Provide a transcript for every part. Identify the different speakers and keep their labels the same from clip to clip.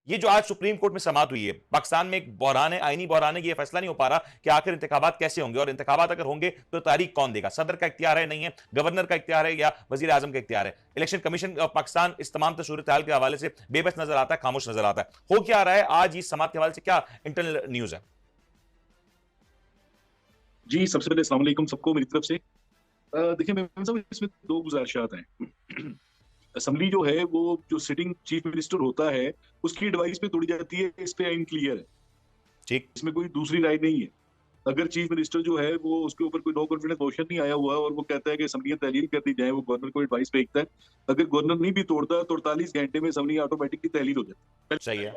Speaker 1: ये जो आज सुप्रीम कोर्ट में समाअत हुई है, पाकिस्तान में एक बहरान है, आईनी बहरान है, ये फैसला नहीं हो पा रहा कि आखिर इंतखाबात कैसे होंगे और इंतखाबात अगर होंगे तो तारीख कौन देगा? सदर का इख्तियार है, नहीं है? गवर्नर का इख्तियार है या वजीर आजम का इख्तियार है? इलेक्शन कमीशन ऑफ पाकिस्तान इस तमाम सूरत हाल के हवाले से बेबस नजर आता है, खामोश नजर आता है। हो क्या रहा है आज इस समाअत के हवाले से, क्या इंटरनल न्यूज है?
Speaker 2: जी, सबसे पहले अस्सलाम वालेकुम सबको मेरी तरफ से। देखिए मेम साहब, इसमें 2 गुज़ारिशात हैं। असेंबली जो है वो जो सिटिंग चीफ मिनिस्टर होता है, उसकी एडवाइस पे तोड़ी जाती है, इस पे आइन क्लियर है।
Speaker 1: ठीक।
Speaker 2: इसमें कोई दूसरी राय नहीं है। अगर चीफ मिनिस्टर जो है वो उसके ऊपर कोई नो कॉन्फिडेंस मोशन नहीं आया हुआ और वो कहता है कि असेंबलियां तहलील कर दी जाए, वो गवर्नर को एडवाइस भेजता है। अगर गवर्नर नहीं भी तोड़ता तो 48 घंटे में असेंबली ऑटोमेटिकली तहलील हो जाती है।
Speaker 1: सही है।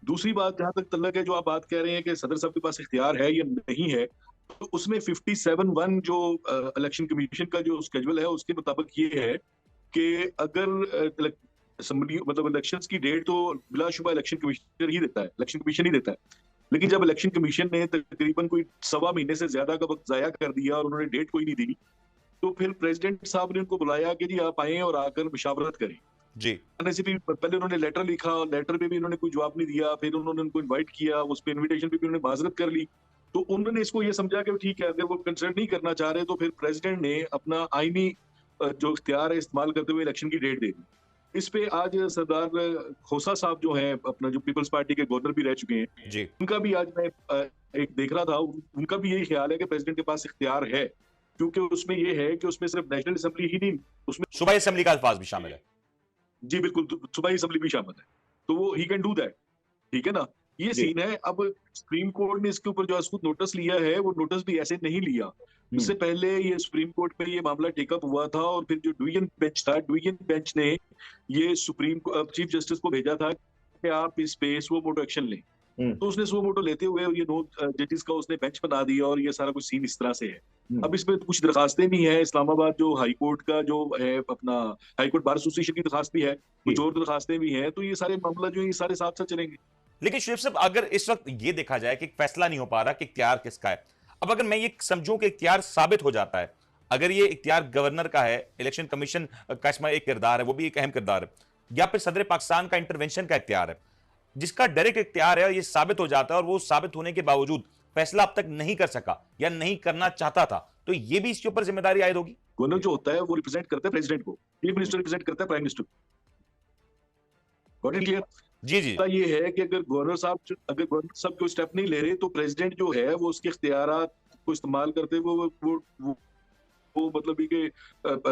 Speaker 2: दूसरी बात, जहां तक तल्लक है, जो आप बात कह रहे हैं कि सदर साहब के पास इख्तियार है या नहीं है, तो उसमें 57(1) जो इलेक्शन कमीशन का जो स्केड्यूल है उसके मुताबिक ये है कि अगर असेंबली मतलब इलेक्शंस की डेट तो बिलाशुबा इलेक्शन कमीशनर ही देता है, इलेक्शन कमीशन ही देता है। लेकिन जब इलेक्शन कमीशन ने तकरीबन कोई 1.25 महीने से ज्यादा का वक्त जाया कर दिया और उन्होंने डेट कोई नहीं दी, तो फिर प्रेसिडेंट साहब ने उनको बुलाया कि जी आप आए और आकर मुशावरत करें।
Speaker 1: जी।
Speaker 2: आने से भी पहले उन्होंने लेटर लिखा, लेटर पे भी उन्होंने कोई जवाब नहीं दिया, फिर उन्होंने उनको इनवाइट किया, उस पे इनविटेशन पे भी उन्होंने माजरत कर ली। तो उन्होंने इसको ये समझा कि ठीक है, अगर वो कंसर्न नहीं करना चाह रहे तो फिर प्रेसिडेंट ने अपना आईनी जो इख्तियार है इस्तेमाल करते हुए इलेक्शन की डेट दे दी। इस पे आज सरदार खोसा साहब जो है अपना जो पीपल्स पार्टी के गवर्नर भी रह चुके हैं,
Speaker 1: जी।
Speaker 2: उनका भी आज मैं एक देख रहा था, उनका भी यही ख्याल है कि प्रेसिडेंट के पास इख्तियार है, क्योंकि उसमें ये है कि उसमें सिर्फ नेशनल असेंबली ही नहीं, उसमें
Speaker 1: सूबाई असेंबली का अल्फाज भी शामिल है।
Speaker 2: जी बिल्कुल, तो सूबाई असेंबली भी शामिल है। तो वो ही कैन डू दैट, ठीक है ना? ये
Speaker 1: जी।
Speaker 2: सीन है। अब सुप्रीम कोर्ट ने इसके ऊपर जो है नोटिस लिया है, वो नोटिस भी ऐसे नहीं लिया। इससे पहले ये सुप्रीम कोर्ट में ये मामला टेकअप हुआ था और फिर जो डिवीजन बेंच था, डिवीजन बेंच ने ये चीफ जस्टिस को भेजा था कि आप इस पे सुओ मोटो एक्शन लें। तो उसने सुओ मोटो लेते हुए और ये 9 जजेस का उसने बेंच बना दिया और ये सारा कुछ सीन इस तरह से है। अब इसमें कुछ दरखास्तें भी हैं, इस्लामाबाद जो हाई कोर्ट का जो है अपना हाई कोर्ट बार एसोसिएशन की दरखास्त भी है, कुछ और दरखास्तें भी हैं, तो ये सारे मामला जो है ये सारे साथ साथ चलेंगे।
Speaker 1: लेकिन शरीफ साहब, अगर इस वक्त ये देखा जाए कि फैसला नहीं हो पा रहा कि इख्तियार किसका है, अब अगर मैं ये समझूं कि इख्तियार साबित हो जाता है, अगर ये इख्तियार गवर्नर का है, इलेक्शन कमीशन का इसमें एक किरदार है, वो भी एक अहम किरदार है, या फिर सदर पाकिस्तान का इंटरवेंशन का इख्तियार है, जिसका डायरेक्ट इख्तियार है, ये साबित हो जाता है और वो साबित होने के बावजूद फैसला अब तक नहीं कर सका या नहीं करना चाहता था, तो ये भी इसके ऊपर जिम्मेदारी आयद होगी।
Speaker 2: गवर्नर जो होता है वो रिप्रेजेंट करता है प्रेसिडेंट को, चीफ मिनिस्टर रिप्रेजेंट करता है प्राइम मिनिस्टर को। क्लियर?
Speaker 1: जी जी।
Speaker 2: ये है कि अगर गवर्नर साहब कोई स्टेप नहीं ले रहे तो प्रेसिडेंट जो है वो उसके इख्तियारात को इस्तेमाल करते हुए वो मतलब ये कि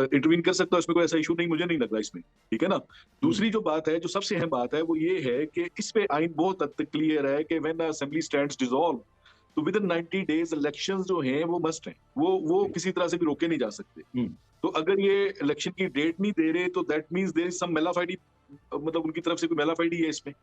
Speaker 2: इंटरवीन कर सकता है, उसमें कोई ऐसा इशू नहीं, मुझे नहीं लग रहा इसमें, ठीक है ना? दूसरी जो बात है, जो सबसे अहम बात है, वो ये है कि इस पे आइन बहुत हद तक क्लियर है कि व्हेन असेंबली स्टैंड्स डिसॉल्व, तो विद इन 90 डेज इलेक्शंस जो हैं वो मस्ट हैं, वो किसी तरह से भी रोके नहीं जा सकते। तो अगर ये इलेक्शन की डेट नहीं दे रहे तो that means there is some malafide, मतलब उनकी तरफ से कोई मेलाफाइडी है इसमें।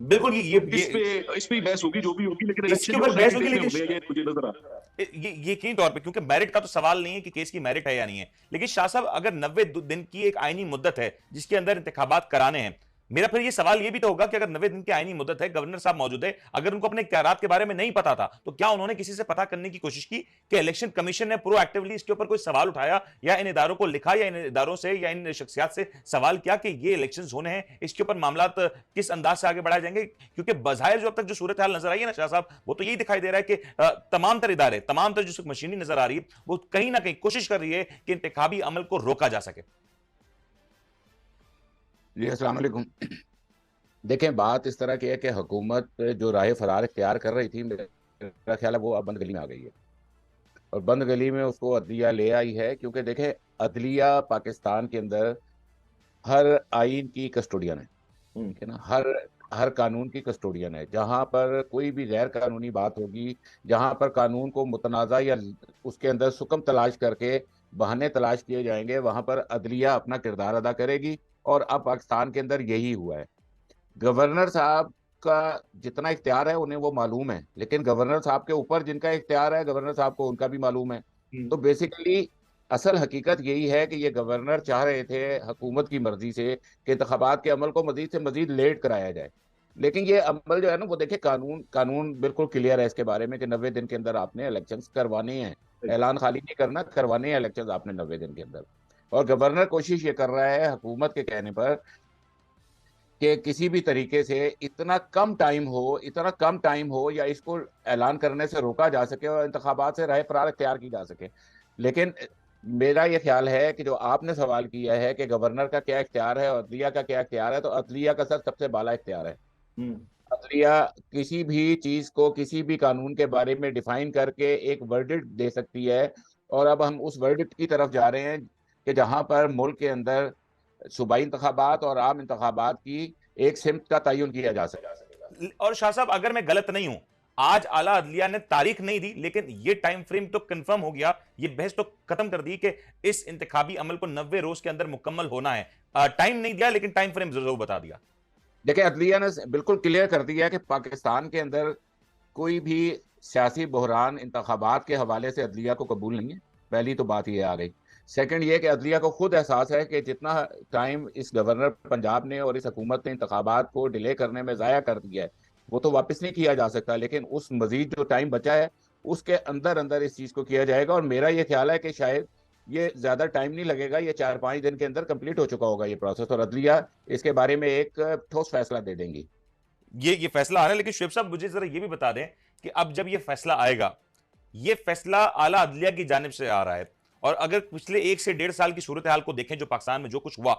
Speaker 1: बिल्कुल।
Speaker 2: तो इस पे बहस होगी जो भी होगी, लेकिन
Speaker 1: इसके
Speaker 2: इलेक्शन जो
Speaker 1: ऊपर
Speaker 2: है
Speaker 1: बहस
Speaker 2: 90
Speaker 1: होगी,
Speaker 2: डेज में
Speaker 1: लेकिन
Speaker 2: होंगे, ये मुझे नजर आ रहा है।
Speaker 1: ये यकीनी तौर पे, क्योंकि मेरिट का तो सवाल नहीं है कि केस की मेरिट है या नहीं है, लेकिन शाह साहब, अगर 90 दिन की एक आईनी मुद्दत है जिसके अंदर इंतखाबात कराने हैं, मेरा फिर ये सवाल ये भी तो होगा कि अगर 90 दिन की आईनी मुद्दत है, गवर्नर साहब मौजूद है, अगर उनको अपने इख्तियारात के बारे में नहीं पता था तो क्या उन्होंने किसी से पता करने की कोशिश की कि इलेक्शन कमीशन ने प्रोएक्टिवली इसके ऊपर कोई सवाल उठाया या इन इदारों को लिखा या इन इदारों से या इन शख्सियात से सवाल किया कि ये इलेक्शन होने हैं, इसके ऊपर मामला किस अंदाज से आगे बढ़ाए जाएंगे? क्योंकि बजाहिर जो अब तक जो सूरत हाल नजर आई है ना शाह साहब, वो तो यही दिखाई दे रहा है कि तमाम तर इदारे, तमाम तर जो मशीनरी नजर आ रही है, वो कहीं ना कहीं कोशिश कर रही है कि इंतखाबी अमल को रोका जा सके।
Speaker 3: जी अस्सलाम वालेकुम। देखें, बात इस तरह की है कि हुकूमत जो राह फरार इख्तियार कर रही थी, मेरा ख्याल है वो अब बंद गली में आ गई है और बंद गली में उसको अदलिया ले आई है, क्योंकि देखें, अदलिया पाकिस्तान के अंदर हर आइन की कस्टोडियन है, ठीक है ना? हर हर कानून की कस्टोडियन है। जहाँ पर कोई भी गैर कानूनी बात होगी, जहाँ पर कानून को मुतनाज़ा या उसके अंदर सुकम तलाश करके बहाने तलाश किए जाएंगे, वहाँ पर अदलिया अपना किरदार अदा करेगी। और अब पाकिस्तान के अंदर यही हुआ है। गवर्नर साहब का जितना इख्तियार है उन्हें वो मालूम है, लेकिन गवर्नर साहब के ऊपर जिनका इख्तियार है, गवर्नर साहब को उनका भी मालूम है। तो बेसिकली असल हकीकत यही है कि ये गवर्नर चाह रहे थे हुकूमत की मर्जी से कि इंतखाबात के अमल को मजीद से मजीद लेट कराया जाए। लेकिन ये अमल जो है ना, वो देखिए, कानून कानून बिल्कुल क्लियर है इसके बारे में कि 90 दिन के अंदर आपने इलेक्शन करवाने हैं। ऐलान खाली नहीं करना, करवाने हैं इलेक्शन आपने 90 दिन के अंदर। और गवर्नर कोशिश ये कर रहा है हुकूमत के कहने पर कि किसी भी तरीके से इतना कम टाइम हो या इसको ऐलान करने से रोका जा सके और इंतखाबात से राह फरार इख्तियार की जा सके। लेकिन मेरा ये ख्याल है कि जो आपने सवाल किया है कि गवर्नर का क्या इख्तियार है और अदलिया का क्या इख्तियार है, तो अदलिया का सर सबसे बाला इख्तियार है। अदलिया किसी भी चीज को, किसी भी कानून के बारे में डिफाइन करके एक वर्डिक्ट दे सकती है। और अब हम उस वर्डिक्ट की तरफ जा रहे हैं कि जहां पर मुल्क के अंदर सूबाई इंतखाबात और आम इंतखाबात की एक सिमत का तयन किया जा सके।
Speaker 1: और शाह साहब, अगर मैं गलत नहीं हूं, आज आला अदलिया ने तारीख नहीं दी, लेकिन ये टाइम फ्रेम तो कंफर्म हो गया, ये बहस तो खत्म कर दी कि इस इंतखाबी अमल को 90 रोज के अंदर मुकम्मल होना है। टाइम नहीं दिया, लेकिन टाइम फ्रेम जरूर बता दिया।
Speaker 3: देखिए, अदलिया ने बिल्कुल क्लियर कर दिया कि पाकिस्तान के अंदर कोई भी सियासी बहरान इंतखाबात के हवाले से अदलिया को कबूल नहीं है। पहली तो बात ये आ गई। सेकंड ये कि अदलिया को खुद एहसास है कि जितना टाइम इस गवर्नर पंजाब ने और इस हुकूमत ने इंतखाबात को डिले करने में ज़ाया कर दिया है, वो तो वापस नहीं किया जा सकता, लेकिन उस मजीद जो टाइम बचा है उसके अंदर अंदर इस चीज़ को किया जाएगा। और मेरा ये ख्याल है कि शायद ये ज़्यादा टाइम नहीं लगेगा, ये 4-5 दिन के अंदर कंप्लीट हो चुका होगा ये प्रोसेस, और अदलिया इसके बारे में एक ठोस फैसला दे देंगी।
Speaker 1: ये फैसला आ रहा है, लेकिन शुएब साहब मुझे जरा ये भी बता दें कि अब जब ये फैसला आएगा, ये फैसला आला अदलिया की जानिब से आ रहा है, और अगर पिछले 1 से 1.5 साल की सूरत हाल को देखें, जो पाकिस्तान में जो कुछ हुआ,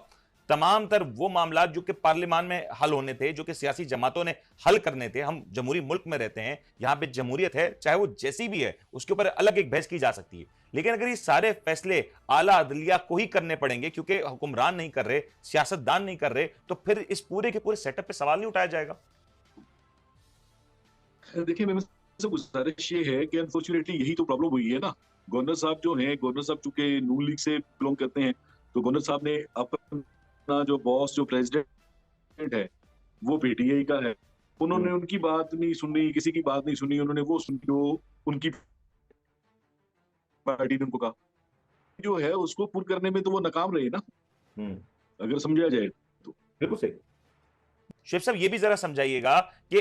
Speaker 1: तमाम तर वो मामला जो कि पार्लियामान में हल होने थे, जो कि सियासी जमातों ने हल करने थे। हम जमहूरी मुल्क में रहते हैं, यहां पे जमहूरियत है, चाहे वो जैसी भी है, उसके ऊपर अलग एक बहस की जा सकती है। लेकिन अगर ये सारे फैसले आला अदलिया को ही करने पड़ेंगे, क्योंकि हुक्मरान नहीं कर रहे, सियासतदान नहीं कर रहे, तो फिर इस पूरे के पूरे सेटअप पे सवाल नहीं उठाया जाएगा?
Speaker 2: देखिए, मेरे से गुजारिश ये है कि अनफॉर्चुनेटली यही तो प्रॉब्लम हुई है ना। गवर्नर साहब जो हैं, गवर्नर साहब चूंकि नून लीग से बिलोंग करते हैं, तो गवर्नर साहब ने अपना जो बॉस, जो प्रेसिडेंट है, वो पीटीआई का है। उन्होंने उनकी बात नहीं सुनी, किसी की बात नहीं सुनी, उन्होंने वो सुनी जो उनकी पार्टी ने उनको कहा। जो है उसको पूर्ण करने में तो वो नाकाम रहे ना, अगर समझा जाए तो।
Speaker 1: बिल्कुल सही। शिव साहब, ये भी जरा समझाइएगा कि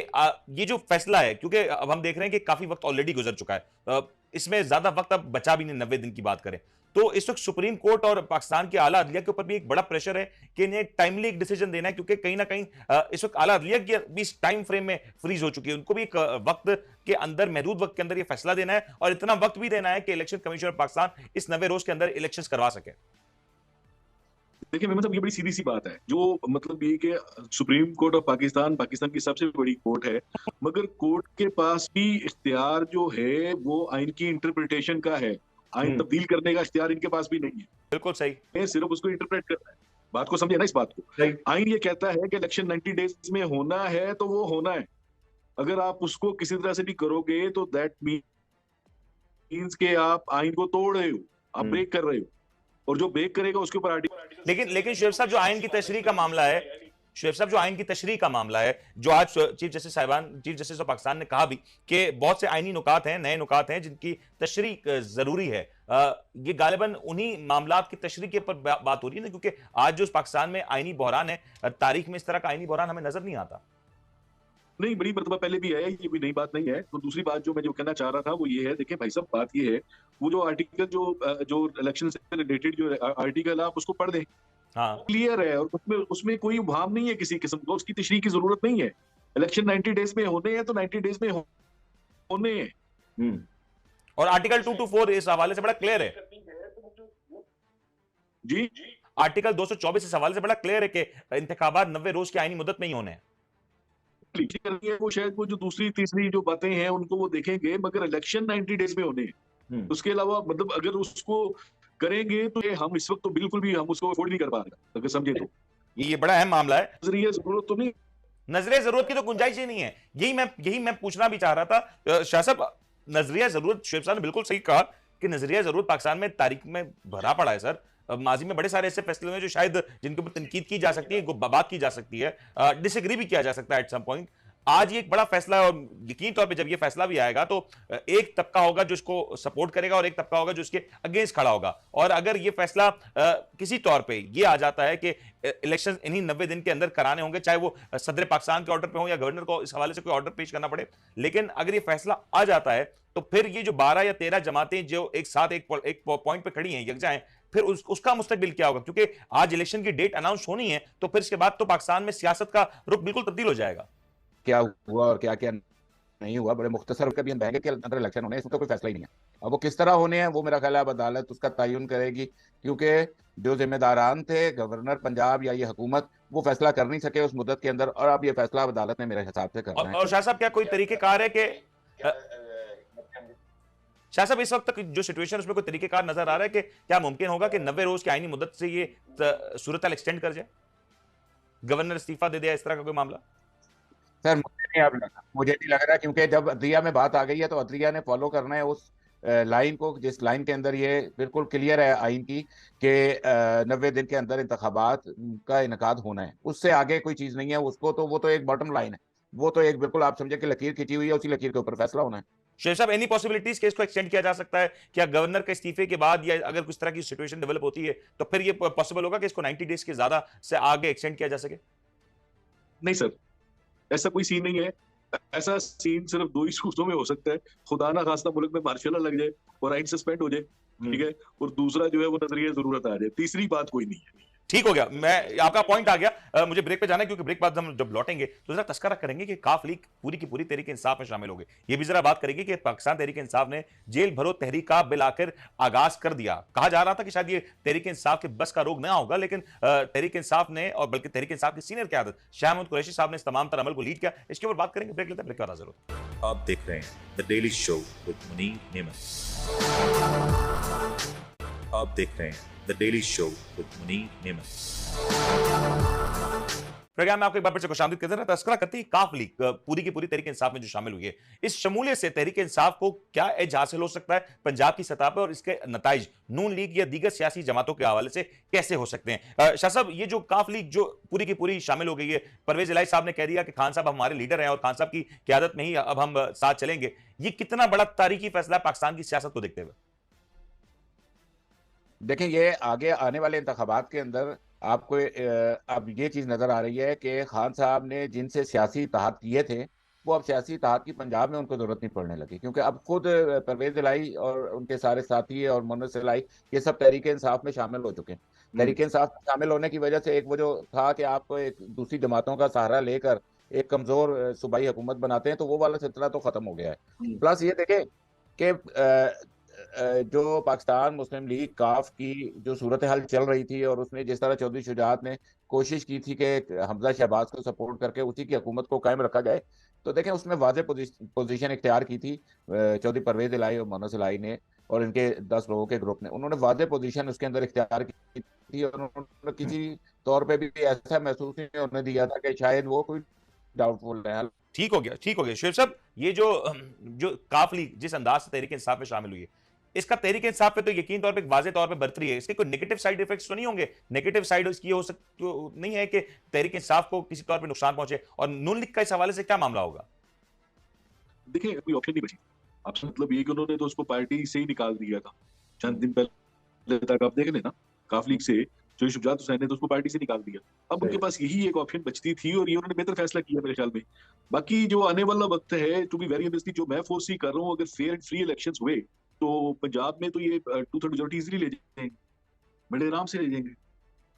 Speaker 1: ये जो फैसला है, क्योंकि अब हम देख रहे हैं कि काफी वक्त ऑलरेडी गुजर चुका है, इसमें ज्यादा वक्त अब बचा भी नहीं, 90 दिन की बात करें तो इस वक्त सुप्रीम कोर्ट और पाकिस्तान के आला अदलिया के ऊपर भी एक बड़ा प्रेशर है कि इन्हें टाइमली एक डिसीजन देना है, क्योंकि कहीं ना कहीं इस वक्त आला अदलिया की भी इस टाइम फ्रेम में फ्रीज हो चुकी है। उनको भी एक वक्त के अंदर, महदूद वक्त के अंदर ये फैसला देना है, और इतना वक्त भी देना है कि इलेक्शन कमीशन पाकिस्तान इस 90 रोज के अंदर इलेक्शन करवा सके।
Speaker 2: देखिए, मतलब ये बड़ी सीधी सी बात है, जो मतलब ये कि supreme court of Pakistan Pakistan की सबसे बड़ी कोर्ट है, मगर कोर्ट के पास भी इख्तियार जो है वो आइन की इंटरप्रिटेशन का है। आइन तब्दील करने का इख्तियार इनके पास भी नहीं है।
Speaker 1: बिल्कुल सही।
Speaker 2: सिर्फ उसको इंटरप्रेट करना है। बात को समझे ना इस बात को। आइन ये कहता है कि इलेक्शन 90 डेज में होना है तो वो होना है। अगर आप उसको किसी तरह से भी करोगे तो दैट मीन्स के आप आइन को तोड़ रहे हो, आप ब्रेक कर रहे हो, और जो ब्रेक करेगा उसके ऊपर
Speaker 1: लेकिन शुएब साहब, जो आइन की तशरीह का मामला है, शुएब साहब, जो आइन की तशरीह का मामला है, जो आज चीफ जस्टिस ऑफ पाकिस्तान ने कहा भी कि बहुत से आइनी नुकात हैं, नए नुकात हैं जिनकी तशरीह जरूरी है, ये गालिबन उन्हीं मामलात की तशरीह के ऊपर बात हो रही है ना, क्योंकि आज जो पाकिस्तान में आइनी बहरान है, तारीख में इस तरह का आइनी बहरान हमें नजर नहीं आता।
Speaker 2: नहीं, बड़ी मरतबा पहले भी है, ये कोई नई बात नहीं है। तो दूसरी बात जो मैं कहना चाह रहा था वो ये है, देखिए भाई साहब, बात ये है, वो जो आर्टिकल जो इलेक्शन से रिलेटेड जो आर्टिकल आप उसको पढ़ दें,
Speaker 1: हाँ,
Speaker 2: क्लियर है, और उसमें कोई उबाम नहीं है किसी किस्म का, उसकी तशरीह की जरूरत नहीं है। इलेक्शन 90 डेज में होने हैं तो 90 डेज में होने हैं।
Speaker 1: और आर्टिकल 224 इस हवाले से बड़ा क्लियर है
Speaker 2: जी।
Speaker 1: आर्टिकल 224 इस हवाले से बड़ा क्लियर है कि इंतखाबात 90 रोज की आईनी मुद्दत में ही होने हैं।
Speaker 2: वो शायद वो जो दूसरी तीसरी जो बातें हैं उनको वो देखेंगे, मगर इलेक्शन 90 डेज में होने हैं। उसके अलावा मतलब अगर उसको करेंगे तो ये हम इस वक्त तो बिल्कुल भी हम उसको अफोर्ड नहीं कर पा रहे, अगर समझे तो।
Speaker 1: ये बड़ा अहम मामला है।
Speaker 2: नजरिया जरूरत तो नहीं,
Speaker 1: नजरिया जरूरत की तो गुंजाइश ही नहीं है। यही मैं पूछना भी चाह रहा था शाह साहब। नजरिया जरूरत, शुएब साहब ने बिल्कुल सही कहा कि नजरिया जरूरत पाकिस्तान में तारीख में भरा पड़ा है सर। माजी में बड़े सारे ऐसे फैसले हुए जो शायद जिनके ऊपर तनकीद की जा सकती है, बात की जा सकती है, डिसएग्री भी किया जा सकता है एट सम पॉइंट। आज ये एक बड़ा फैसला है, और यकीनी तौर पे जब ये फैसला भी आएगा तो एक तबका होगा जो इसको सपोर्ट करेगा और एक तबका होगा जो इसके अगेंस्ट खड़ा होगा। और अगर ये फैसला किसी तौर पे ये आ जाता है कि इलेक्शन इन्हीं 90 दिन के अंदर कराने होंगे, चाहे वो सदर पाकिस्तान के ऑर्डर पे हो या गवर्नर को इस हवाले से कोई ऑर्डर पेश करना पड़े, लेकिन अगर ये फैसला आ जाता है तो फिर ये जो 12 या 13 जमातें जो एक साथ एक पॉइंट पे खड़ी हैं, यकजा हैं, फिर उसका मुस्तकबिल क्या होगा? क्योंकि आज इलेक्शन की डेट अनाउंस होनी है, तो फिर इसके बाद तो पाकिस्तान में सियासत का रुख बिल्कुल तब्दील हो जाएगा।
Speaker 3: क्या हुआ और क्या क्या नहीं हुआ, बड़े मुख्तसर कभी हम बहंगे के अंदर इलेक्शन होने हैं, इसमें तो कोई फैसला ही नहीं है। अब वो किस तरह होने हैं वो मेरा ख्याल है अब अदालत उसका तयन करेगी, क्योंकि जो जिम्मेदारान थे गवर्नर पंजाब या ये हुकूमत, वो फैसला कर नहीं सके उस मुद्दत के अंदर, और अब ये फैसला अदालत ने मेरे हिसाब से करना है।
Speaker 1: और शाह साहब क्या कोई तरीकेकार है कि शाह साहब इस वक्त तक जो सिचुएशन उसमें कोई तरीकेकार नजर आ रहा है कि क्या मुमकिन होगा कि 90 रोज की आईनी मुद्दत से ये सूरत एक्सटेंड कर जाए, गवर्नर इस्तीफा दे दिया, इस तरह का कोई मामला?
Speaker 3: सर मुझे नहीं लग रहा, क्योंकि जब अदलिया में बात आ गई है तो अदलिया ने फॉलो करना है उस लाइन को, जिस लाइन के अंदर ये बिल्कुल क्लियर है आइन की कि 90 दिन के अंदर इंतखाबात का इनकाद होना है, उससे आगे कोई चीज नहीं है। उसको तो वो तो एक बॉटम लाइन है, वो तो एक बिल्कुल आप समझे कि लकीर खींची हुई है, उसी लकीर के ऊपर फैसला होना है।
Speaker 1: शेर साहब, एनी पॉसिबिलिटीज के इसको एक्सटेंड किया जा सकता है? क्या गवर्नर के इस्तीफे के बाद या अगर कुछ तरह की सिचुएशन डेवलप होती है तो फिर ये पॉसिबल होगा कि इसको 90 डेज के ज्यादा से आगे एक्सटेंड किया जा सके?
Speaker 2: नहीं सर, ऐसा कोई सीन नहीं है। ऐसा सीन सिर्फ दो ही सूरतों में हो सकता है, खुदा ना खास्ता मुल्क में मार्शल लॉ लग जाए और आइन सस्पेंड हो जाए, ठीक है, और दूसरा जो है वो नजरिया जरूरत आ जाए, तीसरी बात कोई नहीं है।
Speaker 1: ठीक हो गया, मैं आपका पॉइंट आ गया। मुझे ब्रेक पे जाना है, क्योंकि ब्रेक बाद हम जब लौटेंगे तो जरा तस्करा करेंगे कि काफ लीग पूरी की पूरी तहरीक इंसाफ में शामिल हो गए। ये भी जरा बात करेंगे कि पाकिस्तान तहरीक इंसाफ ने जेल भरो तहरीका बिल आखिर आगाज कर दिया। कहा जा रहा था कि शायद ये तहरीक इंसाफ के बस का रोग ना होगा, लेकिन तहरीक इंसाफ ने, और बल्कि तहरीक इंसाफ की सीनियर क़यादत शाह महमूद कुरैशी साहब ने इस तमाम तर अमल को लीड किया। इसके ऊपर बात करेंगे, ब्रेक लेते हैं, ब्रेक के बाद हाजिर होते हैं।
Speaker 4: आप देख रहे हैं the daily show with Munir नेमत। आप देख रहे हैं the daily show with Munir नेमत।
Speaker 1: प्रोग्राम में आपको एक बार फिर से खुशामदीद कहते हैं। तस्करा करती है काफ लीग पूरी की पूरी तहरीक इंसाफ में जो शामिल हुई है। इस शमूलियत से तहरीक इंसाफ को क्या एज हासिल हो सकता है पंजाब की सतह पर, और इसके नताइज नून लीग या दीगर सियासी जमातों के हवाले से कैसे हो सकते हैं? शाह साहब, ये जो काफ लीग जो पूरी की पूरी शामिल हो गई है, परवेज इलाही साहब ने कह दिया कि खान साहब हमारे लीडर हैं और खान साहब की क्यादत में ही अब हम साथ चलेंगे, ये कितना बड़ा तारीखी फैसला है पाकिस्तान की सियासत को देखते हुए?
Speaker 3: देखें, ये आगे आने वाले इंतखाबात के अंदर आपको अब ये चीज़ नज़र आ रही है कि खान साहब ने जिनसे सियासी इत्तेहाद किए थे, वो अब सियासी इत्तेहाद की पंजाब में उनको ज़रूरत नहीं पड़ने लगी, क्योंकि अब खुद परवेज इलाही और उनके सारे साथी और मोनस इलाही ये सब तहरीक इंसाफ में शामिल हो चुके हैं। तहरीक इंसाफ में शामिल होने की वजह से एक वजह था कि आप एक दूसरी जमातों का सहारा लेकर एक कमज़ोर सूबाई हुकूमत बनाते हैं, तो वो वाला सिलसिला तो ख़त्म हो गया है। प्लस ये देखें कि जो पाकिस्तान मुस्लिम लीग काफ की जो सूरत हाल चल रही थी, और उसमें जिस तरह चौधरी शुजात ने कोशिश की थी कि हमजा शहबाज को सपोर्ट करके उसी की हुकूमत को कायम रखा जाए, तो देखें उसमें वाज़ेह पोजीशन इख्तियार की थी चौधरी परवेज इलाही और मोनस इलाही ने, और इनके 10 लोगों के ग्रुप ने। उन्होंने वाज़ेह पोजीशन उसके अंदर इख्तियार की थी, और उन्होंने किसी तौर पर भी ऐसा महसूस नहीं होने दिया था कि शायद वो कोई डाउटफुल है।
Speaker 1: ठीक हो गया, ठीक हो गया। शेर साहब, ये जो जो काफ लीग जिस अंदाज से तहरीक इंसाफ में शामिल हुई है, इसका तहरीक इंसाफ पे तो यकीन तौर पे वाज़ेह तौर पे बरतरी है। इसके कोई नेगेटिव साइड इफेक्ट्स तो नहीं होंगे? नेगेटिव साइड इसकी हो सकती तो नहीं है कि तहरीक इंसाफ को किसी तौर पे नुकसान पहुंचे? और नून लीग का इस हवाले से क्या मामला होगा?
Speaker 2: देखिए, कोई ऑप्शन नहीं बची। आपसे मतलब ये कि उन्होंने तो उसको पार्टी से ही निकाल दिया था चंद दिन पहले तक। आप देख लेना, काफ लीग से जो शुजात हुसैन ने तो उसको पार्टी से निकाल दिया। अब उनके पास यही एक ऑप्शन बचती थी, और ये उन्होंने बेहतर फैसला किया मेरे ख्याल में। बाकी जो आने वाला वक्त है, टू बी वेरी ऑनेस्टली, जो मैं फोर्सी कर रहा हूँ, अगर फेयर एंड फ्री इलेक्शंस हुए तो पंजाब में तो ये 2/3 मेजॉरिटी इजीली ले जाएंगे, बड़े आराम से ले जाएंगे।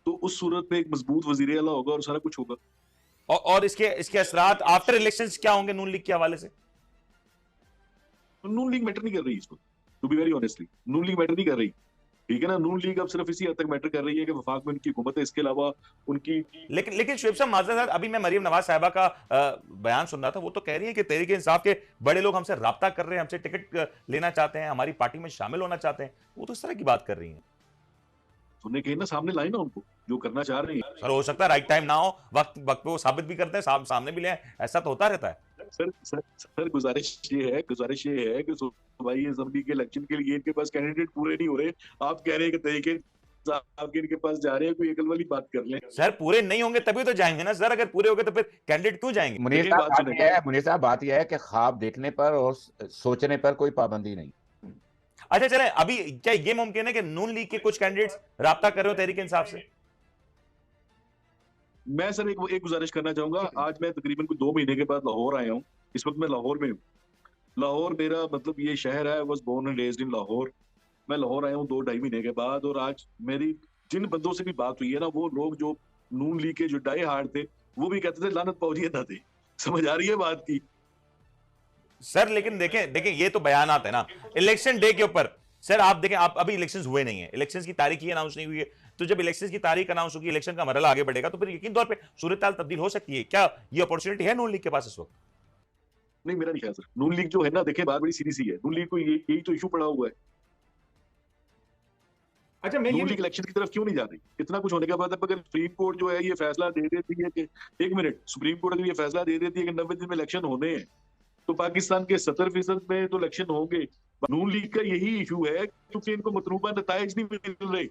Speaker 2: तो उस सूरत में एक मजबूत वजीर आला होगा और सारा कुछ होगा।
Speaker 1: और इसके असरात आफ्टर इलेक्शंस क्या होंगे नून लीग के हवाले से?
Speaker 2: नून लीग मैटर नहीं कर रही इसको, to be very honestly. Noon League matter नहीं कर रही, ठीक है ना। नून लीग अब सिर्फ इसी हद तक मैटर कर रही है कि वफाक में उनकी हुकूमत है, इसके अलावा उनकी।
Speaker 1: लेकिन शुएब साहब, माजरत, अभी मैं मरियम नवाज साहिबा का बयान सुन रहा था, वो तो कह रही है कि तहरीक इंसाफ के बड़े लोग हमसे राब्ता कर रहे हैं, हमसे टिकट लेना चाहते हैं, हमारी पार्टी में शामिल होना चाहते हैं। वो तो इस तरह की बात कर रही है।
Speaker 2: उन्हें कहीं ना सामने लाए ना उनको जो करना चाह रहे हैं।
Speaker 1: सर, हो सकता है राइट टाइम ना हो, वक्त पे वो साबित भी करते हैं, सामने भी ले आए, ऐसा तो होता रहता है।
Speaker 2: सर गुजारिश ये है कि सूबाई असेंबली के इलेक्शन के लिए इनके पास कैंडिडेट पूरे नहीं हो रहे। आप कह रहे हैं कि तरीके आपके इनके पास जा रहे हैं, कोई अकल वाली बात कर लें।
Speaker 1: सर, पूरे नहीं होंगे तभी तो जाएंगे ना सर। अगर पूरे हो गए तो फिर कैंडिडेट क्यों जाएंगे?
Speaker 3: मुनीर साहब, बात यह है कि ख्वाब देखने पर और सोचने पर कोई पाबंदी नहीं।
Speaker 1: अच्छा चले, अभी क्या ये मुमकिन है कि नून लीग के कुछ कैंडिडेट्स राब्ता कर रहे हो तहरीक इंसाफ से?
Speaker 2: मैं सर एक गुजारिश करना चाहूंगा। आज मैं तकरीबन 2 महीने के बाद लाहौर आया हूँ। इस वक्त मैं लाहौर में हूँ। लाहौर मेरा मतलब ये शहर है, was born and raised in Lahore. मैं लाहौर आया हूँ 2-2.5 महीने के बाद, और आज मेरी जिन बंदों से भी बात हुई है ना, वो लोग जो नून लीग के जो डाई हार्ड थे, वो भी कहते थे लानत पहुंची ना थे। समझ आ रही है बात की?
Speaker 1: सर लेकिन देखें देखें, ये तो बयानात है ना इलेक्शन डे के ऊपर। सर आप देखें, आप अभी इलेक्शंस हुए नहीं है, इलेक्शंस की तारीख ही अनाउंस नहीं हुई है, तो जब इलेक्शंस की तारीख अनाउंस होगी, इलेक्शन का मरहला आगे बढ़ेगा, तो फिर यकीन तौर पे सूरत हाल तब्दील हो सकती है। क्या ये अपॉर्चुनिटी है नून लीग के पास इस वक्त?
Speaker 2: नहीं, मेरा नहीं ख्याल सर। नून लीग जो है ना, देखिए बात बड़ी सीधी सी है, नून लीग को यही तो इशू पड़ा हुआ है।
Speaker 1: अच्छा, मैं
Speaker 2: नून लीग इलेक्शन की तरफ क्यों नहीं जा रही? इतना कुछ होने के बाद अब अगर सुप्रीम कोर्ट जो है ये फैसला दे देती है कि, एक मिनट, सुप्रीम कोर्ट अगर ये फैसला दे देती है कि 90 दिन में इलेक्शन होने हैं, तो पाकिस्तान के 70% में तो इलेक्शन होंगे। नून लीग का यही इशू है, क्योंकि इनको मतलूबा नताइज नहीं मिल रहे।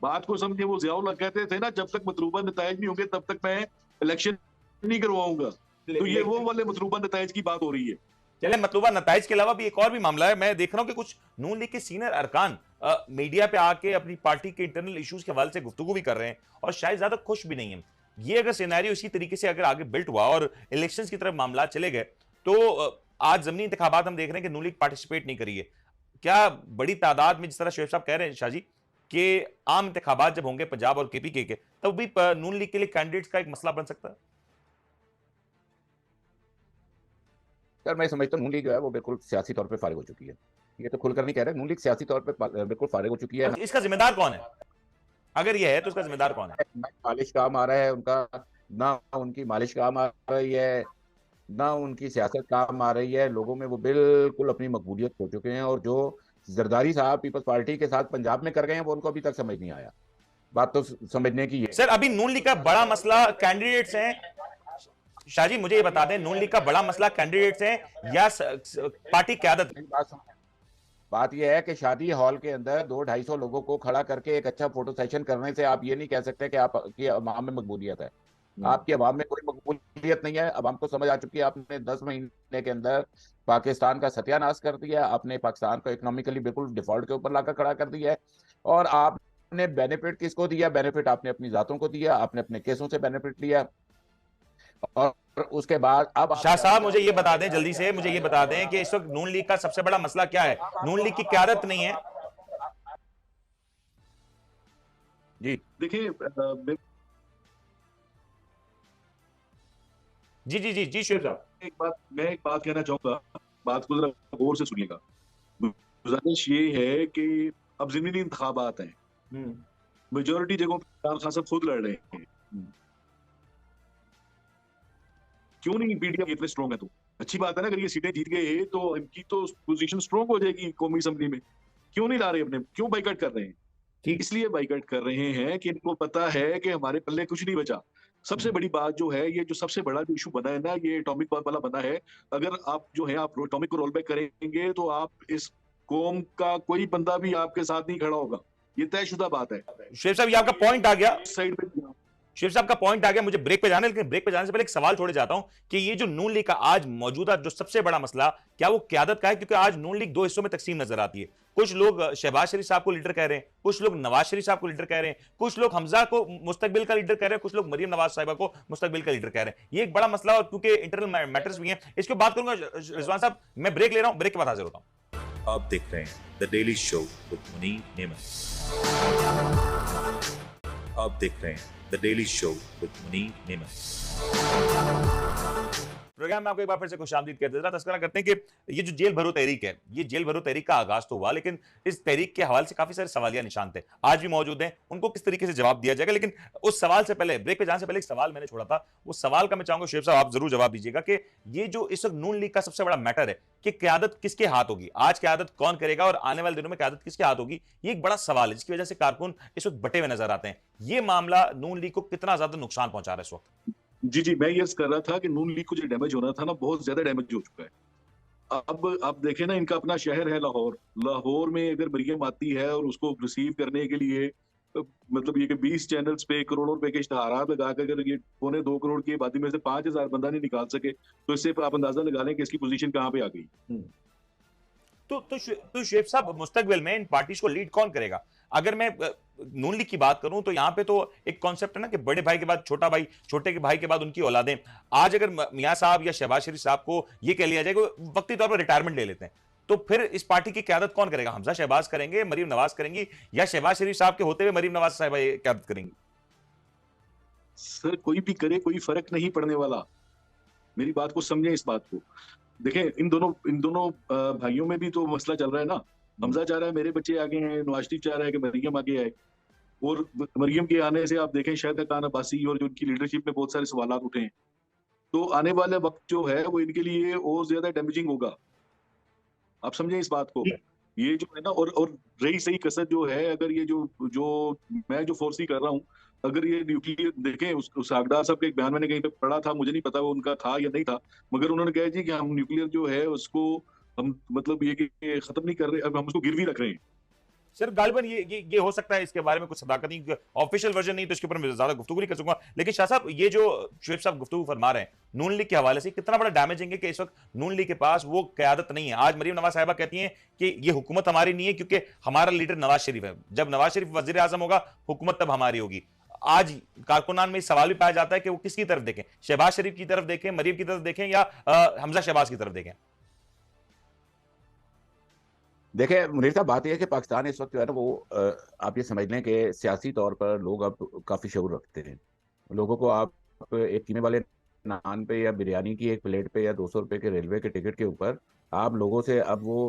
Speaker 2: बात को समझे, वो जियाउल कहते थे ना, जब तक मतलूबा नताइज नहीं होंगे तब तक मैं इलेक्शन नहीं करवाऊंगा। तो ये वो वाले मतलूबा नताइज की बात हो रही है।
Speaker 1: चले, मतलूबा नताइज के अलावा भी एक और भी मामला है। मैं देख रहा हूं कि कुछ नून लीग के सीनियर अरकान मीडिया पे आके अपनी पार्टी के इंटरनल इश्यूज के हवाले से गुफ्तगू भी कर रहे हैं और शायद ज्यादा खुश भी नहीं है। ये अगर सिनेरियो इसी तरीके से अगर आगे बिल्ट हुआ और इलेक्शंस की तरफ मामला चले गए, तो आज जमनी इंतखाबात हम देख रहे हैं कि नून लीग पार्टिसिपेट नहीं करी है। क्या बड़ी तादाद में, जिस तरह शोएब साहब कह रहे हैं शाह जी, कि आम इंतखाबात जब होंगे पंजाब और केपीके के, तब भी नून लीग के लिए कैंडिडेट्स का एक मसला बन सकता है?
Speaker 3: सर मैं समझता हूँ नून लीग जो है वो बिल्कुल सियासी तौर पे फारिग हो चुकी है। ये तो खुलकर नहीं कह रहे, नून लीग सियासी तौर पे बिल्कुल फारिग हो चुकी है।
Speaker 1: इसका जिम्मेदार कौन है? अगर ये है तो इसका जिम्मेदार कौन है?
Speaker 3: ना मालिश काम आ रहा है उनका, ना उनकी मालिश काम आ रही है, ना उनकी सियासत काम आ रही है। लोगों में वो बिल्कुल अपनी मकबूलियत खो चुके हैं, और जो जरदारी साहब पीपल्स पार्टी के साथ पंजाब में कर गए हैं वो उनको अभी तक समझ नहीं आया। बात तो समझने की है।
Speaker 1: सर अभी नून लीग का बड़ा मसला कैंडिडेट्स हैं। शाहजी मुझे ये बता दें, नून लीग का बड़ा मसला कैंडिडेट्स हैं या पार्टी क्यादत?
Speaker 3: बात यह है कि शादी हॉल के अंदर 200-250 लोगों को खड़ा करके एक अच्छा फोटो सेशन करने से आप ये नहीं कह सकते कि आपकी अवाम में मकबूलियत है। आपकी अवाम में कोई मकबूलियत नहीं है। अब हमको समझ आ चुकी है, आपने 10 महीने के अंदर पाकिस्तान का सत्यानाश कर दिया, आपने पाकिस्तान को इकोनॉमिकली बिल्कुल डिफॉल्ट के ऊपर लाकर खड़ा कर दिया है। और आपने बेनिफिट किसको दिया? बेनिफिट आपने अपनी जातों को दिया, आपने अपने केसों से बेनिफिट लिया। और उसके बाद अब
Speaker 1: शाह साहब मुझे ये बता दें, जल्दी से मुझे ये बता दें कि इस वक्त नून लीग का सबसे बड़ा मसला क्या है? नून लीग की क्यादत नहीं है?
Speaker 3: जी
Speaker 2: देखिए,
Speaker 1: जी जी जी जी शोएब साहब,
Speaker 2: मैं एक बात कहना चाहूंगा, बात को जरा गौर से सुनिएगा। गुजारिश ये है कि अब ज़मीनी इंतखाबात हैं, मेजोरिटी जगहों पर इमरान खान साहब खुद लड़ रहे हैं। क्यों नहीं पीडीएम इतने स्ट्रॉन्ग है? तो अच्छी बात है ना, अगर ये सीटें जीत गए तो इनकी तो पोजीशन स्ट्रॉन्ग हो जाएगी कौमी असेंबली में। क्यों नहीं ला रहे अपने? क्यों बाइकआउट कर रहे हैं? इसलिए बाइकआउट कर रहे हैं कि इनको पता है कि हमारे पल्ले कुछ नहीं बचा। सबसे बड़ी बात जो है, ये जो सबसे बड़ा जो इशू बना है ना, ये एटॉमिक बम वाला बना है। अगर आप जो है आप एटॉमिक को रोल बैक करेंगे तो आप इस कौम का कोई बंदा भी आपके साथ नहीं खड़ा होगा। ये तयशुदा बात है।
Speaker 1: शोएब साहब ये आपका पॉइंट आ गया,
Speaker 2: साइड पे
Speaker 1: शोएब साहब का पॉइंट आ गया। मुझे ब्रेक पे जाना है, लेकिन ब्रेक पे जाने से पहले एक सवाल छोड़े जाता हूं कि ये जो नून लीग का आज मौजूदा जो सबसे बड़ा मसला, क्या वो क्यादत का है? क्योंकि आज नून लीग दो हिस्सों में तकसीम नजर आती है। कुछ लोग शहबाज शरीफ साहब को लीडर कह रहे हैं, कुछ लोग नवाज शरीफ साहब को लीडर कह रहे हैं, कुछ लोग हमजा को मुस्तकबिल का लीडर कह रहे हैं, कुछ लोग मरियम नवाज साहिबा को मुस्तकबिल का लीडर कह रहे हैं। ये एक बड़ा मसला, और क्योंकि इंटरनल मैटर्स भी हैं, इसकी बात करूंगा। रिजवान साहब मैं ब्रेक ले रहा हूं, ब्रेक के बाद हाजिर होता हूं।
Speaker 4: आप देख रहे हैं the daily show with Munir नेमत। आप देख रहे हैं the daily show with Munir नेमत।
Speaker 1: प्रोग्राम में आपको एक बार फिर से खुशामदीद कहते हैं। तस्करा करते हैं कि ये जो जेल भरो तहरीक है, ये जेल भरो तहरीक का आगाज तो हुआ, लेकिन इस तहरीक के हवाले से काफी सारे सवालिया निशान थे, आज भी मौजूद हैं। उनको किस तरीके से जवाब दिया जाएगा? लेकिन उस सवाल से पहले, ब्रेक पे जाने से पहले एक सवाल मैंने छोड़ा था, उस सवाल का मैं चाहूंगा शोएब साहब आप जरूर जवाब दीजिएगा कि ये जो इस वक्त नून लीग का सबसे बड़ा मैटर है कि क्यादत किसके हाथ होगी, आज क्यादत कौन करेगा और आने वाले दिनों में क्यादत किसके हाथ होगी, ये एक बड़ा सवाल है जिसकी वजह से कारकुन इस वक्त बटे हुए नजर आते हैं। ये मामला नून लीग को कितना ज्यादा नुकसान पहुंचा रहा है इस वक्त?
Speaker 2: जी, मैं ये कर रहा था कि नून लीग को जो डैमेज होना था ना, बहुत ज्यादा डैमेज हो चुका है। अब आप देखें ना, इनका अपना शहर है लाहौर। लाहौर में अगर मरियम आती है और उसको रिसीव करने के लिए मतलब ये कि 20 चैनल्स पे करोड़ों रुपए के इश्तहारात लगा कर अगर ये 2.25 करोड़ की आबादी में से 5000 बंदा नहीं निकाल सके, तो इससे आप अंदाजा लगा लें कि इसकी पोजीशन कहाँ पे आ गई।
Speaker 1: तो शोएब साहब मुस्तकबिल में इन पार्टीज को लीड कौन करेगा? अगर मैं नून लीग की बात करूं तो यहां पे तो एक कॉन्सेप्ट है ना कि बड़े भाई के बाद छोटा भाई, छोटे के भाई के बाद उनकी औलादें। आज अगर मियां साहब या शहबाज शरीफ साहब को ये कह लिया जाए कि वक्ती तौर पर रिटायरमेंट ले लेते हैं, तो फिर इस पार्टी की क्यादत कौन करेगा? हमजा शहबाज करेंगे, मरीम नवाज करेंगी, या शहबाज शरीफ साहब के होते हुए मरीम नवाज साहब ये क्यादत करेंगी?
Speaker 2: सर कोई भी करे, कोई फर्क नहीं पड़ने वाला। मेरी बात को समझें, इस बात को देखें। इन दोनों भाइयों में भी तो मसला चल रहा है ना। हमजा चाह रहा है मेरे बच्चे आगे हैं, नवाज शरीफ चाह रहा है कि मरियम आगे आए। और मरियम के आने से आप देखें शायद खान अब्बासी और जो उनकी लीडरशिप में बहुत सारे सवाल उठे हैं। तो आने वाले वक्त जो है वो इनके लिए और ज्यादा डैमेजिंग होगा। आप समझें इस बात को। ये जो है ना, और रही सही कसर जो है, अगर ये जो जो मैं जो फोर्सी कर रहा हूँ, अगर ये न्यूक्लियर देखें, उस आगदार साहब का एक बयान मैंने कहीं पे पढ़ा था, मुझे नहीं पता वो उनका था या नहीं था, मगर उन्होंने कहा जी कि हम न्यूक्लियर जो है उसको हम मतलब ये कि खत्म नहीं कर रहे, अब हम उसको गिरवी रख रहे हैं।
Speaker 1: सर गालिबन ये हो सकता है, इसके बारे में कुछ सदाकत ऑफिशियल वर्जन नहीं, तो इसके ऊपर मैं ज्यादा गुफ्तगू नहीं कर सकूंगा। लेकिन शाह साहब, ये जो शुएब साहब गुफ्तगू फरमा रहे हैं नून लीग के हवाले से, कितना बड़ा डैमेजिंग है कि इस वक्त नून लीग के पास वो क़यादत नहीं है। आज मरीम नवाज साहिबा कहती हैं कि ये हुकूमत हमारी नहीं है क्योंकि हमारा लीडर नवाज शरीफ है। जब नवाज शरीफ वजीर आजम होगा, हुकूमत तब हमारी होगी। आज कारकुनान में सवाल भी पाया जाता है कि वो किसकी तरफ देखें, शहबाज शरीफ की तरफ देखें, मरीम की तरफ देखें, या हमजा शहबाज की तरफ देखें।
Speaker 3: देखिए मुनीर साहब, बात यह है कि पाकिस्तान इस वक्त जो है ना वो आप ये समझ लें कि सियासी तौर पर लोग अब काफ़ी शऊर रखते हैं। लोगों को आप एक कीमे वाले नान पे या बिरयानी की एक प्लेट पे या 200 रुपए के रेलवे के टिकट के ऊपर आप लोगों से अब वो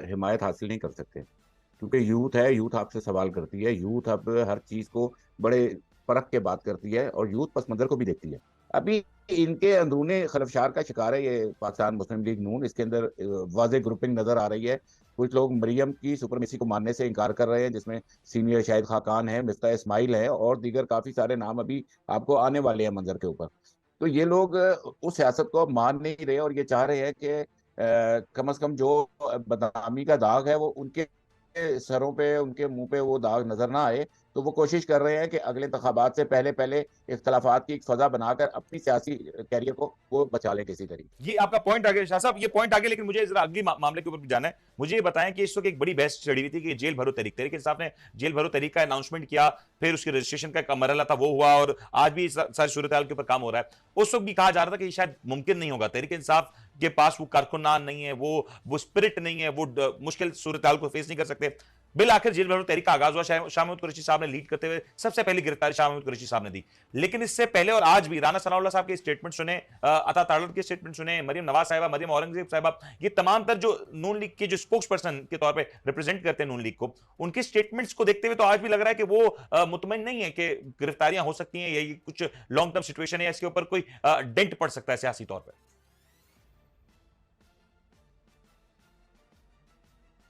Speaker 3: हिमायत हासिल नहीं कर सकते, क्योंकि यूथ है, यूथ आपसे सवाल करती है, यूथ अब हर चीज़ को बड़े परख के बात करती है और यूथ पस मंज़र को भी देखती है। अभी इनके अंदरूनी खलफशार का शिकार है ये पाकिस्तान मुस्लिम लीग नून। इसके अंदर वाज़ेह ग्रुपिंग नज़र आ रही है। कुछ लोग मरियम की सुपरमेसी को मानने से इनकार कर रहे हैं, जिसमें सीनियर शाहिद खाकान है, मिफ्ता इस्माइल है और दीगर काफ़ी सारे नाम अभी आपको आने वाले हैं मंजर के ऊपर। तो ये लोग उस सियासत को अब मान नहीं रहे और ये चाह रहे हैं कि कम अज़ कम जो बदनामी का दाग है वो उनके सरों पे, उनके मुंह पे वो दाग नजर ना आए। तो वो कोशिश कर रहे हैं कि अगले इंतखाबात से पहले पहले इख्तलाफात की एक फजा बनाकर अपनी सियासी कैरियर को वो बचा लें किसी तरीके।
Speaker 1: ये आपका पॉइंट आगे शाह साहब, ये पॉइंट आगे, लेकिन मुझे जरा अगली मामले के ऊपर भी जाना है। मुझे ये बताएं कि इस वक्त एक बड़ी बहस चढ़ी हुई थी कि जेल भरो तहरीक, तहरीक इंसाफ ने जेल भरो तहरीक का अनाउंसमेंट किया, फिर उसके रजिस्ट्रेशन का एक मरहला था वो हुआ, और आज भी सारी सूरत हाल के ऊपर काम हो रहा है। उस वक्त भी कहा जा रहा था कि शायद मुमकिन नहीं होगा, तहरीक इंसाफ के पास वो कारकुनान नहीं है, वो स्पिरिट नहीं है, वो मुश्किल सूरत हाल को फेस नहीं कर सकते। बिल आखिर जेल भरो तहरीक का आगाज हुआ, शाह महमूद कुरैशी साहब ने लीड करते हुए सबसे पहली गिरफ्तारी शाह महमूद कुरैशी साहब ने दी। लेकिन इससे पहले और आज भी राना सनाउल्लाह साहब के स्टेटमेंट सुने, अता ताड़र के स्टेटमेंट सुने, मरियम नवाज साहिबा, मरियम औरंगजेब साहिबा, ये तमाम तर जो नून लीग के जो स्पोक्स पर्सन के तौर पे रिप्रेजेंट करते हैं नून लीग को, उनके स्टेटमेंट्स को देखते हुए तो आज भी लग रहा है कि वो मुतमईन नहीं है कि गिरफ्तारियां हो सकती हैं, या ये कुछ लॉन्ग टर्म सिचुएशन है, या इसके ऊपर कोई डेंट पड़ सकता है सियासी तौर पर।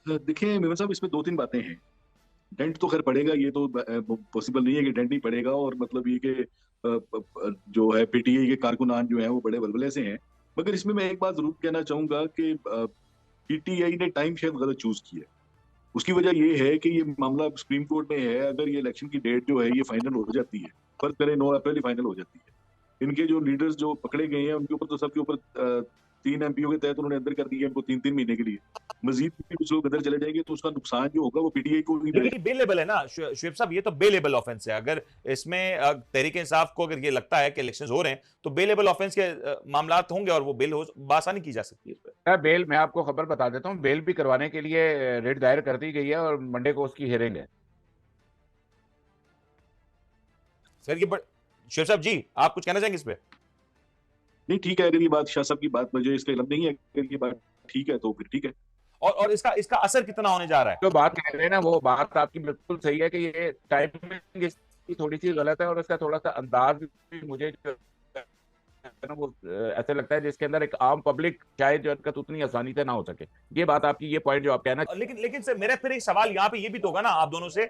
Speaker 2: देखिए मेमन साहब, इसमें दो तीन बातें हैं। डेंट तो खैर पड़ेगा, ये तो पॉसिबल नहीं है कि डेंट नहीं पड़ेगा। और मतलब ये कि जो है पीटीआई के कारकुनान जो है वो बड़े बलबले से हैं। मगर इसमें मैं एक बात जरूर कहना चाहूंगा कि पीटीआई ने टाइम शायद गलत चूज किया। उसकी वजह ये है कि ये मामला सुप्रीम कोर्ट में है। अगर ये इलेक्शन की डेट जो है ये फाइनल हो जाती है, फर्ज करें 9 अप्रैल ही फाइनल हो जाती है, इनके जो लीडर्स जो पकड़े गए हैं उनके ऊपर तो सबके ऊपर 3 एमपीओ के तहत उन्होंने अंदर कर दिया उनको 3-3 महीने के लिए। मजीद भी कुछ लोग अंदर चले जाएंगे तो उसका नुकसान जो होगा वो पीटीआई को नहीं
Speaker 1: लेकिन ये बेलेबल है ना शुएब साहब, ये तो बेलेबल ऑफेंस है। अगर इसमें तहरीक इंसाफ को अगर ये लगता है कि इलेक्शंस हो रहे हैं तो बेलेबल ऑफेंस के मामलात होंगे और वो बेल बासानी की जा सकती है इस पर।
Speaker 3: बेल, मैं आपको खबर बता देता हूँ, बेल भी करवाने के लिए रिट दायर कर दी गई है और मंडे को उसकी हियरिंग है।
Speaker 1: सर ये शुएब साहब जी, आप कुछ कहना चाहेंगे इस पे?
Speaker 2: नहीं, ठीक है। अगर ये बात शाह साहब की बात, मुझे इसका इल्म नहीं है, अगर ये बात ठीक है तो फिर ठीक है।
Speaker 1: और इसका असर कितना होने जा रहा है?
Speaker 3: जो बात कह रहे हैं ना वो बात आपकी बिल्कुल सही है कि ये टाइमिंग इसकी थोड़ी सी गलत है और इसका थोड़ा सा अंदाज भी मुझे ना वो ऐसे लगता है जिसके अंदर एक आम पब्लिक शायद जो इनका उतनी आसानी से ना हो सके। ये बात आपकी, ये पॉइंट जो आप कहना,
Speaker 1: लेकिन सर मेरा फिर एक सवाल यहाँ पे ये भी तो होगा ना आप दोनों से,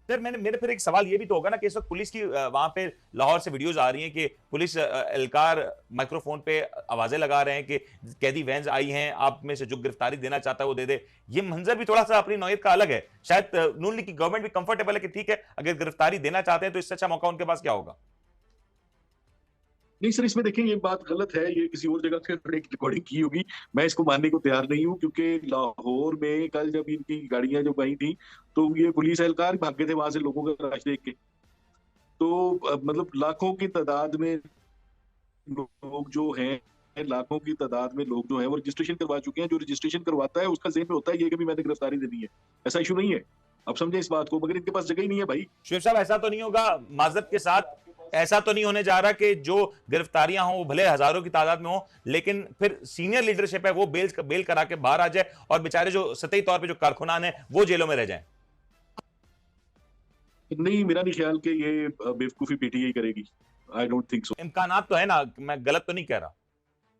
Speaker 1: सर मेरे फिर एक सवाल ये भी तो होगा ना कि इस वक्त पुलिस की वहां पे लाहौर से वीडियोस आ रही हैं कि पुलिस एहलकार माइक्रोफोन पे आवाजें लगा रहे हैं कि कैदी वैन्स आई हैं, आप में से जो गिरफ्तारी देना चाहता है वो दे दे। ये मंजर भी थोड़ा सा अपनी नौयत का अलग है। शायद नून लीग की गवर्नमेंट भी कंफर्टेबल है कि ठीक है, अगर गिरफ्तारी देना चाहते हैं तो इससे अच्छा मौका उनके पास क्या होगा?
Speaker 2: नहीं सर, इसमें देखें ये बात गलत है। ये किसी और जगह से रिकॉर्डिंग की होगी, मैं इसको मानने को तैयार नहीं हूँ। क्योंकि लाहौर में कल जब इनकी गाड़ियां जो गई थी तो ये पुलिस एहलकार भागे थे वहां से लोगों का रश देख के। तो मतलब लाखों की तादाद में लोग जो हैं लाखों की तादाद में लोग जो है वो रजिस्ट्रेशन करवा चुके हैं। जो रजिस्ट्रेशन करवाता है उसका जेहन में होता है ये कि भी मैंने गिरफ्तारी देनी है, ऐसा इशू नहीं है। आप समझे इस बात को, मगर इनके पास जगह ही नहीं है भाई।
Speaker 1: शुएब साहब, ऐसा तो नहीं होगा माजरत के साथ, ऐसा तो नहीं होने जा रहा कि जो गिरफ्तारियां हों वो भले हजारों की तादाद में हो, लेकिन फिर सीनियर लीडरशिप है वो बेल करा के बाहर आ जाए और बेचारे जो सतही तौर पे जो कारकुनान है वो जेलों में रह जाएं?
Speaker 2: नहीं, मेरा नहीं ख्याल कि ये बेवकूफी पीटीआई करेगी। I don't think so.
Speaker 1: इम्कानात तो है ना, मैं गलत तो नहीं कह रहा।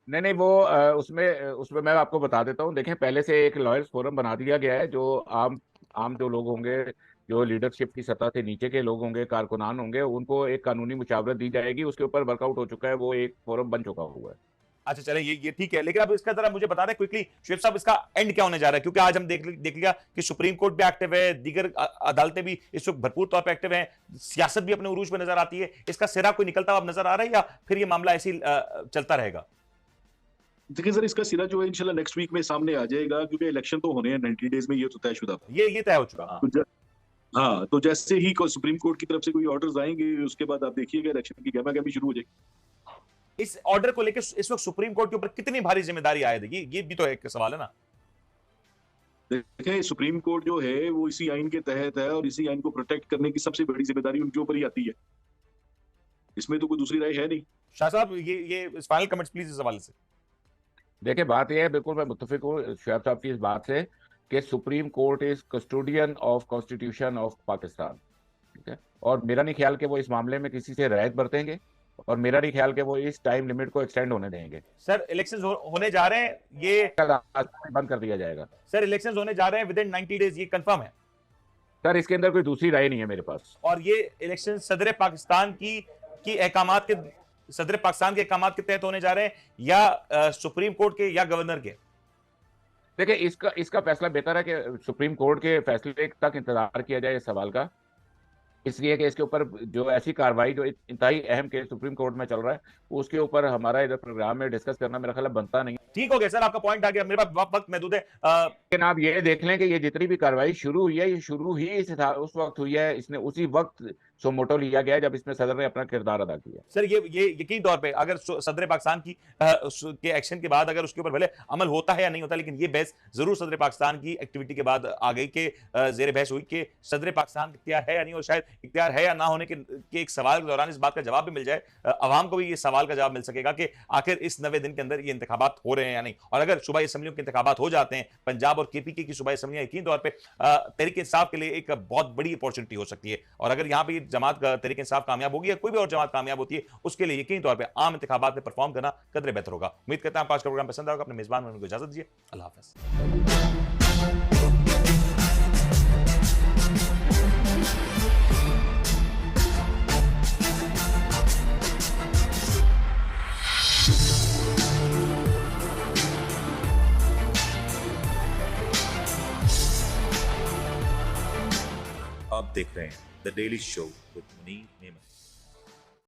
Speaker 3: नहीं नहीं, वो उसमें मैं आपको बता देता हूँ। देखें, पहले से एक लॉयर्स फोरम बना दिया गया है, जो आम आम जो लोग होंगे, जो लीडरशिप की सतह से नीचे के लोग होंगे, कारकुनान होंगे, उनको एक कानूनी मुशावरत दी जाएगी। उसके ऊपर वर्कआउट हो चुका है, वो एक फोरम बन चुका हुआ है।
Speaker 1: अच्छा चले, ये ठीक है, लेकिन अब इसका जरा मुझे बता दें क्विकली शुएब साहब, इसका एंड क्या होने जा रहा है? क्योंकि आज हम देख लिया कि सुप्रीम कोर्ट भी एक्टिव है, दीगर अदालतें भी इस वक्त भरपूर तौर पे एक्टिव हैं, सियासत भी अपने उरूज पे नजर आती है। इसका सिरा कोई निकलता हुआ नजर आ रहा है या फिर ये मामला ऐसे ही चलता रहेगा?
Speaker 2: देखिए सर, इसका सिरा जो है इंशाल्लाह नेक्स्ट वीक में सामने आ जाएगा, क्योंकि इलेक्शन तो होने हैं 90 डेज में, ये तो तयशुदा।
Speaker 1: ये तय हो चुका। हाँ।
Speaker 2: हाँ, तो जैसे ही सुप्रीम कोर्ट की तरफ से कोई ऑर्डर्स आएंगे, उसके बाद आप देखिएगा इलेक्शन की गहमा गहमी शुरू हो जाएगी।
Speaker 1: इस ऑर्डर को लेकर इस वक्त सुप्रीम कोर्ट के ऊपर कितनी भारी जिम्मेदारी आए देगी, ये भी तो एक सवाल है ना।
Speaker 2: देखें, सुप्रीम कोर्ट जो है वो इसी आइन के तहत है और इसी आइन को प्रोटेक्ट करने की सबसे बड़ी जिम्मेदारी उनके ऊपर ही आती है। इसमें तो कोई दूसरी राय है नहीं।
Speaker 1: शाह साहब, ये फाइनल कमेंट्स प्लीज इस हवाले से।
Speaker 3: देखिए, बात यह है, बिल्कुल मैं मुत्तफिक हूँ शुएब साहब की इस बात से कि supreme court is custodian of constitution of Pakistan. ठीक है, और मेरा नहीं ख्याल कि वो इस मामले में किसी से रियायत बरतेंगे, और मेरा नहीं ख्याल कि वो इस टाइम लिमिट को एक्सटेंड होने देंगे।
Speaker 1: सर इलेक्शंस होने जा रहे हैं, ये
Speaker 3: कल आज बंद कर दिया जाएगा।
Speaker 1: सर इलेक्शंस होने जा रहे हैं विद इन 90 डेज, ये कंफर्म है?
Speaker 3: सर, इसके अंदर कोई दूसरी राय नहीं है मेरे पास।
Speaker 1: और ये इलेक्शन सदर पाकिस्तान की अहकामात के सदर पाकिस्तान के अहकामात के तहत होने जा रहे हैं या सुप्रीम कोर्ट के या गवर्नर के?
Speaker 3: देखिए, इसका फैसला बेहतर है कि सुप्रीम कोर्ट के फैसले तक इंतजार किया जाए इस सवाल का, इसलिए कि इसके ऊपर जो ऐसी कार्रवाई जो इंतहाई अहम केस सुप्रीम कोर्ट में चल रहा है, उसके ऊपर हमारा इधर प्रोग्राम में डिस्कस करना मेरा ख्याल बनता नहीं।
Speaker 1: ठीक हो गया सर, आपका पॉइंट आ गया, मेरे पास वक्त महदूद है।
Speaker 3: लेकिन आप ये देख लें कि ये जितनी भी कार्रवाई शुरू हुई है, ये शुरू ही उस वक्त हुई है, इसने उसी वक्त सोमोटो लिया गया जब इसमें सदर ने अपना किरदार अदा किया।
Speaker 1: सर ये यकीन तौर पे अगर सदर पाकिस्तान की के एक्शन के बाद अगर उसके ऊपर भले अमल होता है या नहीं होता, लेकिन ये बहस जरूर सदर पाकिस्तान की एक्टिविटी के बाद आ गई कि जेर बहस हुई कि सदर पाकिस्तान इख्तियार है या नहीं, और शायद इख्तियार है या ना होने के एक सवाल के दौरान इस बात का जवाब भी मिल जाए, अवाम को भी ये सवाल का जवाब मिल सकेगा कि आखिर इस 90 दिन के अंदर ये इंतखाबात हो रहे हैं या नहीं। और अगर सूबाई असम्बलियों के इंतखाबात हो जाते हैं, पंजाब और केपीके की सूबाई असम्बलियां यकीन तौर पर तहरीक इंसाफ के लिए एक बहुत बड़ी अपॉर्चुनिटी हो सकती है। और अगर यहाँ पे जमात तहरीक इंसाफ कामयाब होगी या कोई भी और जमात कामयाब होती है, उसके लिए यकीन तौर पर आम इंतखाबात में परफॉर्म करना कदरे बेहतर होगा। उम्मीद करता हूं आपको आज का प्रोग्राम पसंद आएगा। अपने मेजबान को इजाजत दीजिए, अल्लाह हाफिज।
Speaker 4: आप देख रहे हैं the daily show with Munir नेमत।